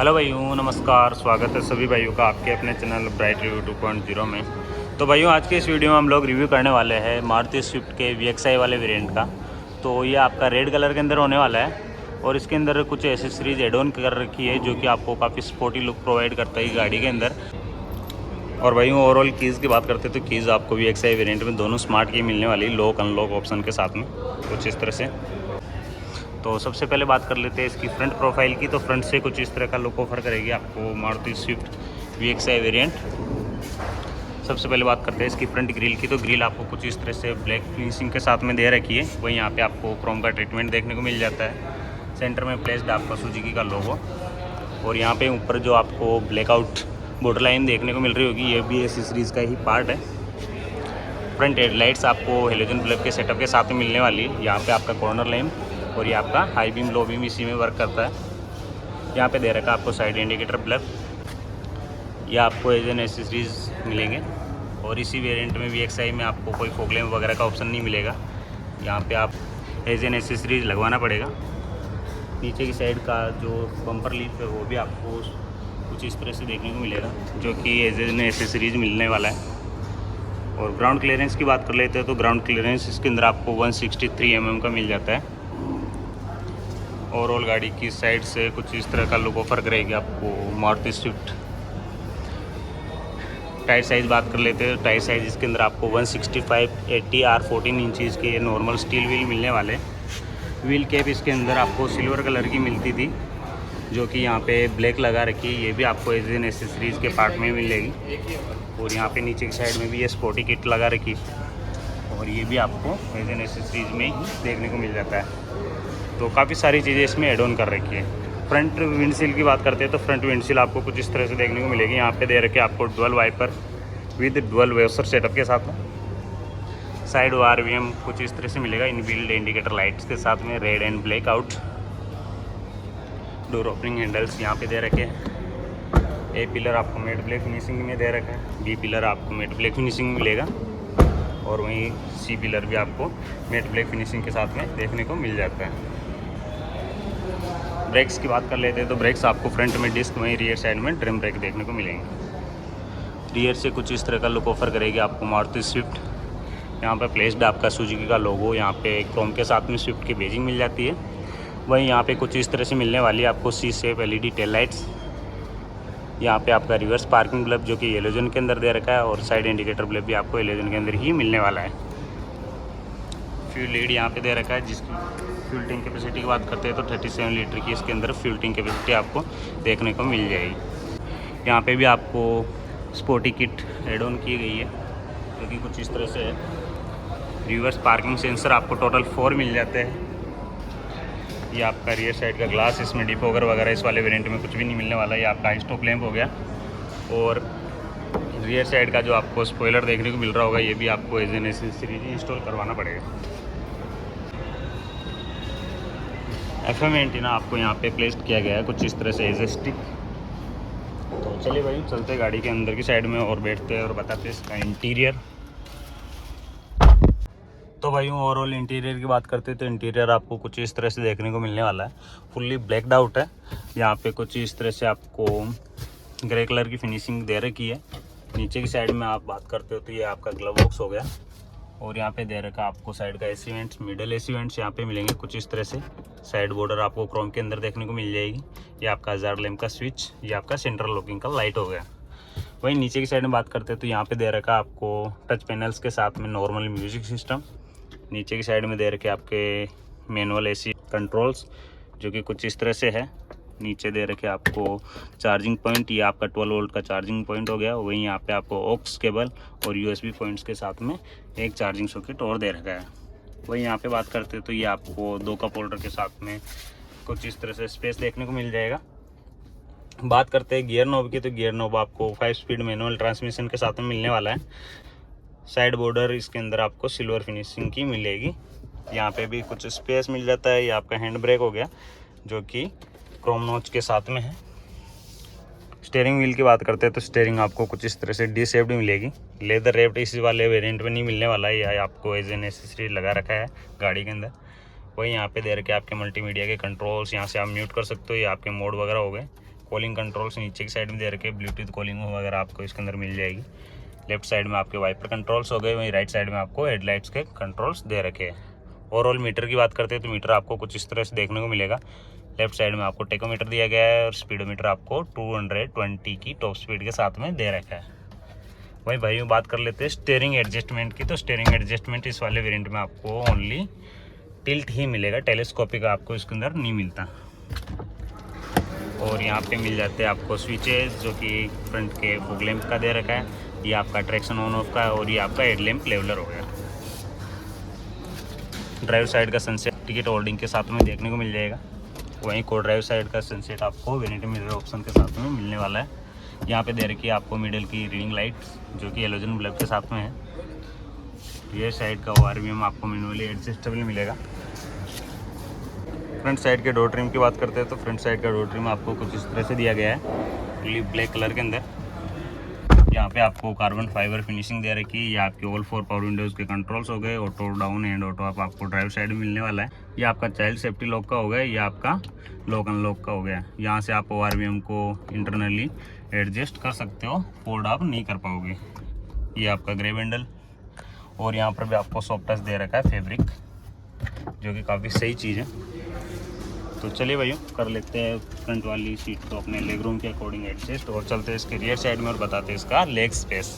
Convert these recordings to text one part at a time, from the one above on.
Hello भाइयों, नमस्कार। स्वागत है सभी भाइयों का आपके अपने चैनल ब्राइट रिव्यू 2.0 में। तो भाइयों, आज के इस वीडियो में हम लोग रिव्यू करने वाले हैं मारुति स्विफ्ट के VXI वाले वेरिएंट का। तो ये आपका रेड कलर के अंदर होने वाला है और इसके अंदर कुछ एसेसरीज एड ऑन कर रखी है जो कि आपको काफ़ी स्पोर्टी लुक प्रोवाइड करता है गाड़ी के अंदर। और भाइयों, ओवरऑल कीज़ की बात करते हैं तो कीज़ आपको VXI वेरिएंट में दोनों स्मार्ट की मिलने वाली, लॉक अनलॉक ऑप्शन के साथ में कुछ इस तरह से। तो सबसे पहले बात कर लेते हैं इसकी फ्रंट प्रोफाइल की। तो फ्रंट से कुछ इस तरह का लुक ऑफर करेगी आपको मारुति स्विफ्ट VXI वेरिएंट। सबसे पहले बात करते हैं इसकी फ्रंट ग्रिल की। तो ग्रिल आपको कुछ इस तरह से ब्लैक फिनिशिंग के साथ में दे रखी है। वहीं यहाँ पे आपको क्रोम का ट्रीटमेंट देखने को मिल जाता है। सेंटर में प्लेस्ड आपका सुजुकी का लोगो और यहाँ पे ऊपर जो आपको ब्लैकआउट बॉर्डर लाइन देखने को मिल रही होगी, ये भी एसेसरीज का ही पार्ट है। फ्रंट हेडलाइट्स आपको हेलोजन बल्ब के सेटअप के साथ में मिलने वाली है। यहाँ पे आपका कॉर्नर लैंप और ये आपका हाई बीम लो बीम इसी में वर्क करता है। यहाँ पे दे रखा है आपको साइड इंडिकेटर बल्ब, ये आपको एज एन एसेसरीज मिलेंगे। और इसी वेरिएंट में VXI में आपको कोई फॉग लैंप वगैरह का ऑप्शन नहीं मिलेगा। यहाँ पे आप एज एन एसेसरीज लगवाना पड़ेगा। नीचे की साइड का जो बम्पर लीफ है वो भी आपको कुछ इस तरह से देखने को मिलेगा जो कि एज एन एसेसरीज मिलने वाला है। और ग्राउंड क्लियरेंस की बात कर लेते हैं तो ग्राउंड क्लियरेंस इसके अंदर आपको 163 mm का मिल जाता है। ओवरऑल गाड़ी की साइड से कुछ इस तरह का लुक ऑफर करेगी आपको मारुति स्विफ्ट। टायर साइज़ बात कर लेते हैं। टायर साइज़ इसके अंदर आपको 165/80 R14 इंचज़ के नॉर्मल स्टील व्हील मिलने वाले। व्हील कैप इसके अंदर आपको सिल्वर कलर की मिलती थी जो कि यहाँ पे ब्लैक लगा रखी है। ये भी आपको एज एन एसेसरीज़ के पार्ट में मिलेगी। और यहाँ पे नीचे की साइड में भी ये स्पोर्टी किट लगा रखी है और ये भी आपको एज एन एसेसरीज़ में ही देखने को मिल जाता है। तो काफ़ी सारी चीज़ें इसमें एड ऑन कर रखी है। फ्रंट विंडशील की बात करते हैं तो फ्रंट विंडशील आपको कुछ इस तरह से देखने को मिलेगी। यहाँ पे दे रखे आपको dual wiper with dual washer setup के साथ में। साइड RVM कुछ इस तरह से मिलेगा इनबिल्ड इंडिकेटर लाइट्स के साथ में, red and black out. Door opening handles यहाँ पे दे रखे हैं। A पिलर आपको मेट ब्लैक फिनिशिंग में दे रखा है। B पिलर आपको मेट ब्लैक फिनिशिंग में मिलेगा और वहीं C पिलर भी आपको मेट ब्लैक फिनिशिंग के साथ में देखने को मिल जाता है। ब्रेक्स की बात कर लेते हैं तो ब्रेक्स आपको फ्रंट में डिस्क, वहीं रियर साइड में ड्रम ब्रेक देखने को मिलेंगे। रियर से कुछ इस तरह का लुक ऑफर करेगी आपको मारुति स्विफ्ट। यहाँ पे प्लेस्ड आपका सुजुकी का लोगो, यहाँ पे क्रोम के साथ में स्विफ्ट की बेजिंग मिल जाती है। वहीं यहाँ पे कुछ इस तरह से मिलने वाली है आपको C shape LED tail lights. यहाँ पे आपका रिवर्स पार्किंग बल्ब जो कि हेलोजन के अंदर दे रखा है और साइड इंडिकेटर बल्ब भी आपको हेलोजन के अंदर ही मिलने वाला है। फ्यूल लीड यहाँ पे दे रखा है जिसकी फ्यूल टैंक कैपेसिटी की बात करते हैं तो 37 लीटर की इसके अंदर फ्यूल टैंक कैपेसिटी आपको देखने को मिल जाएगी। यहाँ पे भी आपको स्पोर्टी किट एड ऑन की गई है जो कि कुछ इस तरह से है। रिवर्स पार्किंग सेंसर आपको टोटल 4 मिल जाते हैं। ये आपका रियर साइड का ग्लास, इसमें डिफोगर वगैरह इस वाले वेरिएंट में कुछ भी नहीं मिलने वाला। ये आपका हाई स्टॉप लैंप हो गया। और रियर साइड का जो आपको स्पॉइलर देखने को मिल रहा होगा, ये भी आपको एज एन एसेसरीज इंस्टॉल करवाना पड़ेगा। FM एंटीना आपको यहाँ पे प्लेस किया गया है कुछ इस तरह से एज ए स्टिक। तो चलिए भाई, चलते गाड़ी के अंदर की साइड में और बैठते हैं और बताते हैं इसका इंटीरियर। तो भाई ओवरऑल इंटीरियर की बात करते हैं तो इंटीरियर आपको कुछ इस तरह से देखने को मिलने वाला है। फुल्ली ब्लैक्ड आउट है। यहाँ पे कुछ इस तरह से आपको ग्रे कलर की फिनिशिंग दे रखी है। नीचे की साइड में आप बात करते हो तो ये आपका ग्लव बॉक्स हो गया। और यहाँ पे दे रखा आपको साइड का AC vents, middle AC vents यहाँ पे मिलेंगे कुछ इस तरह से। साइड बॉर्डर आपको क्रोम के अंदर देखने को मिल जाएगी। ये आपका हज़ार लैम्प का स्विच, ये आपका सेंट्रल लॉकिंग का लाइट हो गया। वहीं नीचे की साइड में बात करते हैं तो यहाँ पे दे रखा आपको टच पैनल्स के साथ में नॉर्मल म्यूजिक सिस्टम। नीचे की साइड में दे रखे आपके मैनुअल AC कंट्रोल्स जो कि कुछ इस तरह से है। नीचे दे रखे आपको चार्जिंग पॉइंट, ये आपका 12 वोल्ट का चार्जिंग पॉइंट हो गया। वहीं यहाँ पे आपको ऑक्स केबल और USB पॉइंट्स के साथ में एक चार्जिंग सॉकेट और दे रखा है। वहीं यहाँ पे बात करते हैं तो ये आपको 2 कप होल्डर के साथ में कुछ इस तरह से स्पेस देखने को मिल जाएगा। बात करते हैं गियर नॉब की, तो गियर नॉब आपको 5 स्पीड मैनुअल ट्रांसमिशन के साथ में मिलने वाला है। साइड बॉर्डर इसके अंदर आपको सिल्वर फिनिशिंग की मिलेगी। यहाँ पे भी कुछ स्पेस मिल जाता है। ये आपका हैंड ब्रेक हो गया जो कि क्रोम नॉच के साथ में है। स्टीयरिंग व्हील की बात करते हैं तो स्टीयरिंग आपको कुछ इस तरह से डी शेप्ड मिलेगी। लेदर रैप्ड इसी वाले वेरिएंट में नहीं मिलने वाला है। यह आपको एज एन एसेसरी लगा रखा है गाड़ी के अंदर। वही यहाँ पे दे रखे आपके मल्टीमीडिया के कंट्रोल्स, यहाँ से आप म्यूट कर सकते हो। ये आपके मोड वगैरह हो गए। कॉलिंग कंट्रोल्स नीचे की साइड में दे रखे हैं, ब्लूटूथ कॉलिंग वगैरह आपको इसके अंदर मिल जाएगी। लेफ्ट साइड में आपके वाइपर कंट्रोल्स हो गए, वहीं राइट साइड में आपको हेडलाइट्स के कंट्रोल्स दे रखे हैं। ओवरऑल मीटर की बात करते हैं तो मीटर आपको कुछ इस तरह से देखने को मिलेगा। लेफ्ट साइड में आपको टेकोमीटर दिया गया है और स्पीडोमीटर आपको 220 की टॉप स्पीड के साथ में दे रखा है। वहीं भाई बात कर लेते हैं स्टीयरिंग एडजस्टमेंट की। तो स्टीयरिंग एडजस्टमेंट इस वाले वेरिएंट में आपको ओनली टिल्ट ही मिलेगा, टेलीस्कोपिक आपको इसके अंदर नहीं मिलता। और यहाँ पे मिल जाते हैं आपको स्विचेस जो कि फ्रंट के फॉग लैंप का दे रखा है, ये आपका ट्रैक्शन ऑन ऑफ का है और ये आपका हेडलैम्प लेवलर हो गया। ड्राइव साइड का सनसेट टिकट होल्डिंग के साथ में देखने को मिल जाएगा। वहीं को ड्राइव साइड का सनसेट आपको वैनिटी मिरर ऑप्शन के साथ में मिलने वाला है। यहाँ पे दे रखी है आपको मिडल की रीडिंग लाइट्स जो कि हेलोजन बल्ब के साथ में है। रियर साइड का ORVM आपको मैनुअली एडजस्टेबल मिलेगा। फ्रंट साइड के डोर ट्रिम की बात करते हैं तो फ्रंट साइड का डोर ट्रिम आपको कुछ इस तरह से दिया गया है, ब्लैक कलर के अंदर। यहाँ पे आपको कार्बन फाइबर फिनिशिंग दे रखी है। ये आपके ऑल 4 पावर विंडोज़ के कंट्रोल्स हो गए, auto down and auto up आपको ड्राइव साइड में मिलने वाला है। ये आपका चाइल्ड सेफ्टी लॉक का हो गया, ये आपका लॉक अनलॉक का हो गया। यहाँ से आप ORVM को इंटरनली एडजस्ट कर सकते हो, फोल्ड आप नहीं कर पाओगे। ये आपका ग्रैब हैंडल और यहाँ पर भी आपको सॉफ्ट टच दे रखा है फैब्रिक, जो कि काफ़ी सही चीज़ है। तो चलिए भाइयों कर लेते हैं फ्रंट वाली सीट को अपने लेग रूम के अकॉर्डिंग एडजस्ट और चलते हैं इसके रियर साइड में और बताते हैं इसका लेग स्पेस।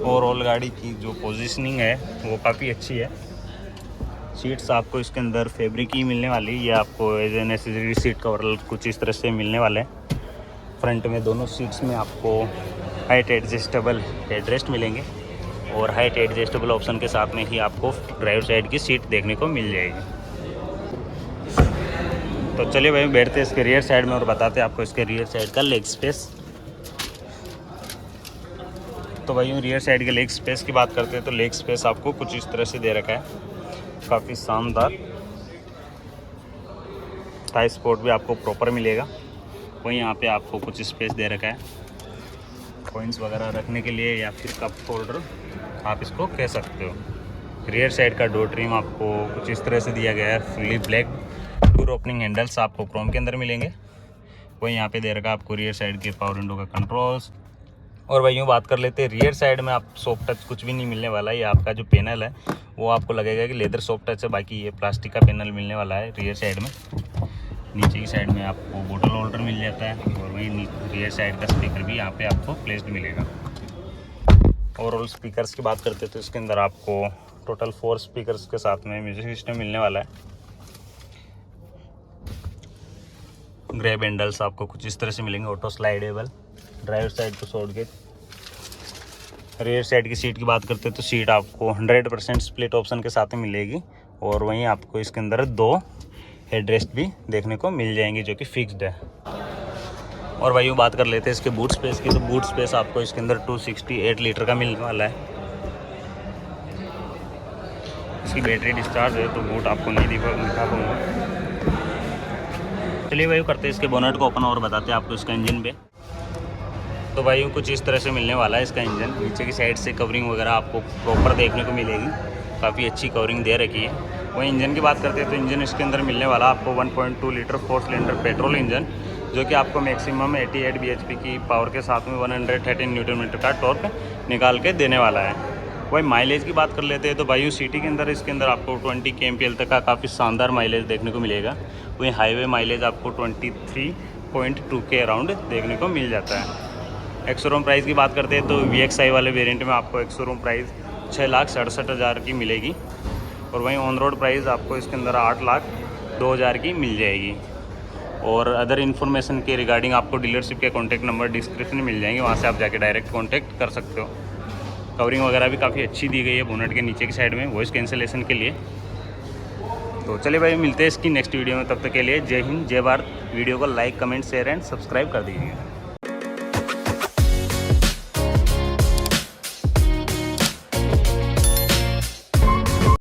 ओवरऑल गाड़ी की जो पोजीशनिंग है वो काफ़ी अच्छी है। सीट्स आपको इसके अंदर फैब्रिक ही मिलने वाली है, ये आपको as an accessory seat cover कुछ इस तरह से मिलने वाले हैं। फ्रंट में दोनों सीट्स में आपको हाइट एडजस्टेबल हेडरेस्ट मिलेंगे और हाइट एडजस्टेबल ऑप्शन के साथ में ही आपको ड्राइवर साइड की सीट देखने को मिल जाएगी। तो चलिए भाई बैठते हैं इसके रियर साइड में और बताते हैं आपको इसके रियर साइड का लेग स्पेस। तो भाई रियर साइड के लेग स्पेस की बात करते हैं तो लेग स्पेस आपको कुछ इस तरह से दे रखा है, काफ़ी शानदार। थाई सपोर्ट भी आपको प्रॉपर मिलेगा। वहीं यहाँ पे आपको कुछ स्पेस दे रखा है कॉइंस वगैरह रखने के लिए या फिर कप होल्डर आप इसको कह सकते हो। रियर साइड का डोर ट्रिम आपको कुछ इस तरह से दिया गया है, fully black. Door opening handles आपको क्रोम के अंदर मिलेंगे। वहीं यहाँ पे दे रखा है आपको रियर साइड के पावर विंडो का कंट्रोल्स। और वहीं बात कर लेते हैं रियर साइड में आप सॉफ्ट टच कुछ भी नहीं मिलने वाला है। ये आपका जो पैनल है वो आपको लगेगा कि लेदर सॉफ्ट टच है, बाकी ये प्लास्टिक का पैनल मिलने वाला है रियर साइड में। नीचे की साइड में आपको बोतल होल्डर मिल जाता है और वहीं रियर साइड का स्पीकर भी यहाँ पे आपको प्लेस्ड मिलेगा। ओवरऑल स्पीकर्स की बात करते हैं तो इसके अंदर आपको टोटल 4 स्पीकर्स के साथ में म्यूजिक सिस्टम मिलने वाला है। ग्रैब हैंडल्स आपको कुछ इस तरह से मिलेंगे, ऑटो स्लाइडेबल। ड्राइवर साइड को छोड़ के रियर साइड की सीट की बात करते हैं तो सीट आपको 100% स्प्लिट ऑप्शन के साथ में मिलेगी और वहीं आपको इसके अंदर 2 हेडरेस्ट भी देखने को मिल जाएंगे जो कि फिक्स्ड है। और भाई बात कर लेते हैं इसके बूट स्पेस की। तो बूट स्पेस आपको इसके अंदर 268 लीटर का मिलने वाला है। इसकी बैटरी डिस्चार्ज है तो बूट आपको नहीं दिखा पाऊँगा। चलिए भाई करते हैं इसके बोनट को ओपन और बताते हैं आपको इसका इंजन पे। तो भाई कुछ इस तरह से मिलने वाला है इसका इंजन। नीचे की साइड से कवरिंग वगैरह आपको प्रॉपर देखने को मिलेगी, काफ़ी अच्छी कवरिंग दे रखी है। वहीं इंजन की बात करते हैं तो इंजन इसके अंदर मिलने वाला आपको 1.2 लीटर 4 सिलेंडर पेट्रोल इंजन, जो कि आपको मैक्सिमम 88 bhp की पावर के साथ में 113 न्यूटन मीटर का टॉर्क निकाल के देने वाला है। वही माइलेज की बात कर लेते हैं तो वायु सिटी के अंदर इसके अंदर आपको 20 kmpl तक का काफ़ी शानदार माइलेज देखने को मिलेगा। वहीं हाईवे माइलेज आपको 23.2 के अराउंड देखने को मिल जाता है। एक्स-शोरूम प्राइस की बात करते हैं तो VXI वाले वेरिएंट में आपको एक्स-शोरूम प्राइस 6,67,000 की मिलेगी और वहीं ऑन रोड प्राइस आपको इसके अंदर 8,02,000 की मिल जाएगी। और अदर इन्फॉर्मेशन के रिगार्डिंग आपको डीलरशिप के कॉन्टैक्ट नंबर डिस्क्रिप्शन में मिल जाएंगे, वहाँ से आप जाके डायरेक्ट कॉन्टैक्ट कर सकते हो। कवरिंग वगैरह भी काफ़ी अच्छी दी गई है बोनट के नीचे की साइड में वॉइस कैंसिलेशन के लिए। तो चलिए भाई मिलते हैं इसकी नेक्स्ट वीडियो में, तब तक के लिए जय हिंद जय भारत। वीडियो को like comment share and subscribe कर दीजिएगा।